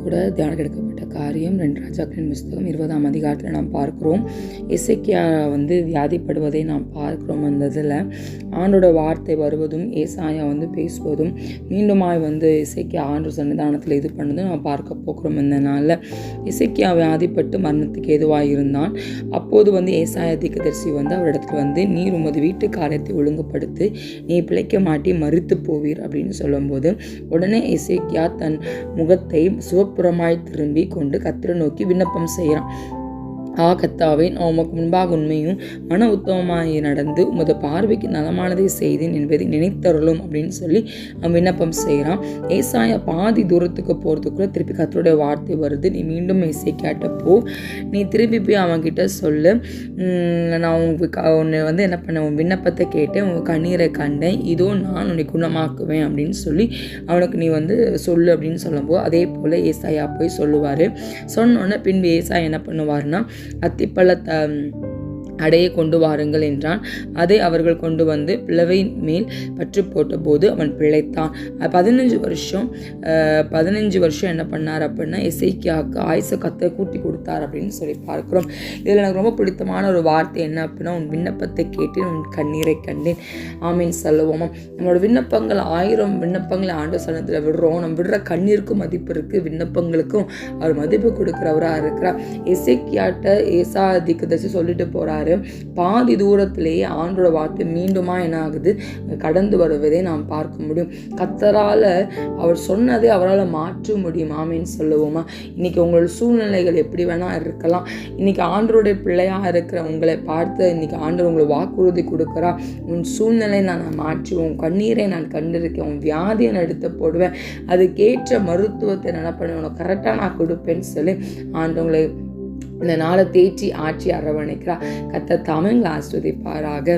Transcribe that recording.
கூட தியானம் எடுக்கப்பட்ட காரியம் 2 ராஜாக்களின் புஸ்தகம் 20ஆம் அதிகாரத்தில் நாம் பார்க்கிறோம். எசேக்கியா வியாதிப்படுவதை நாம் பார்க்கிறோம். அந்த இதில் ஆண்டோட வார்த்தை வருவதும் ஏசாயா பேசுவதும் மீண்டுமாய் எசேக்கியா ஆண்டவர் சன்னிதானத்தில் இது பண்ணதும் நாம் பார்க்க போகிறோம். இந்த நாளில் எசேக்கியா வியாதிப்பட்டு மரணத்துக்கு ஏதுவாக இருந்தான். அப்போது ஏசாயா தீர்க்கதரிசி அவரிடத்துல நீர் உமது வீட்டு காரியத்தை ஒழுங்குபடுத்து, நீ பிழைக்க மாட்டி மரித்து போவீர் அப்படின்னு சொல்லும்போது உடனே எசேக்கியா தன் முகத்தை சிவப்புறமாய் திரும்பி கொண்டு கர்த்தரை நோக்கி விண்ணப்பம் செய்கிறான். கர்த்தாவே, நான் உமக்கு முன்பாக உண்மையும் மன உத்தமமாய் நடந்து உமது பார்வைக்கு நலமானதை செய்தேன் என்பதை நினைத்தருளும் அப்படின்னு சொல்லி அவன் விண்ணப்பம் செய்கிறான். ஏசாயா பாதி தூரத்துக்கு போகிறதுக்குள்ள திருப்பி கர்த்தருடைய வார்த்தை வருது. நீ மீண்டும் எசேக்கியாட்ட போ, நீ திருப்பி போய் அவன்கிட்ட சொல்லு, நான் உன்னை என்ன பண்ண, உன் விண்ணப்பத்தை கேட்டேன், உன் கண்ணீரை கண்டேன், இதோ நான் உன்னை குணமாக்குவேன் அப்படின்னு சொல்லி அவனுக்கு நீ சொல்லு அப்படின்னு சொல்லும்போது அதே போல் ஏசாயா போய் சொல்லுவார். சொன்னோன்னே பின்பு ஏசாயா என்ன பண்ணுவார்னா, அத்திப்பழத்தை அடைய கொண்டு வாருங்கள் என்றான். அதை அவர்கள் கொண்டு பிளவை மேல் பற்று போட்ட போது அவன் பிழைத்தான். 15 வருஷம் என்ன பண்ணார் அப்படின்னா, எசேக்கியாவுக்கு ஆயுசை கர்த்தர் கூட்டி கொடுத்தார் அப்படின்னு சொல்லி பார்க்கிறோம். இதில் எனக்கு ரொம்ப பிடித்தமான ஒரு வார்த்தை என்ன அப்படின்னா, உன் விண்ணப்பத்தை கேட்டேன், உன் கண்ணீரை கண்டேன். ஆமீன் சொல்லுவோமா. நம்மளோட விண்ணப்பங்கள் 1000 விண்ணப்பங்களை ஆண்டவர் சன்னதியில் விடுறோம். நம்ம விடுற கண்ணீருக்கும் மதிப்பு இருக்குது, விண்ணப்பங்களுக்கும் அவர் மதிப்பு கொடுக்குறவராக இருக்கிறார். எசேக்கியாட்ட ஏசாயா தீர்க்கதரிசி சொல்லிட்டு போகிறார். பாதி தூரத்திலேயே ஆண்டோட வார்த்தை மீண்டுமா என்ன ஆகுது, கடந்து வருவதை நாம் பார்க்க முடியும். கர்த்தரால் அவர் சொன்னதை அவரால் மாற்ற முடியும். ஆமேன்னு சொல்லுவோமா. இன்னைக்கு உங்களோட சூழ்நிலைகள் எப்படி வேணா இருக்கலாம். இன்னைக்கு ஆண்டவருடைய பிள்ளையாக இருக்கிற உங்களை பார்த்து இன்னைக்கு ஆண்டவர் உங்களுக்கு வாக்குறுதி கொடுக்குறா. உன் சூழ்நிலை நான் மாற்றுவேன், உன் கண்ணீரை நான் கண்டிருக்கேன், உன் வியாதியை நான் எடுத்து போடுவேன், அதுக்கேற்ற மருத்துவத்தை என்ன பண்ணுவேன், உனக்கு கரெக்டாக நான் கொடுப்பேன்னு சொல்லி ஆண்டவங்களை இந்த நாளை தேற்றி ஆட்சி அரவணைக்கிறா. கர்த்தர் தாமே ஆசீர்வதிப்பாராக.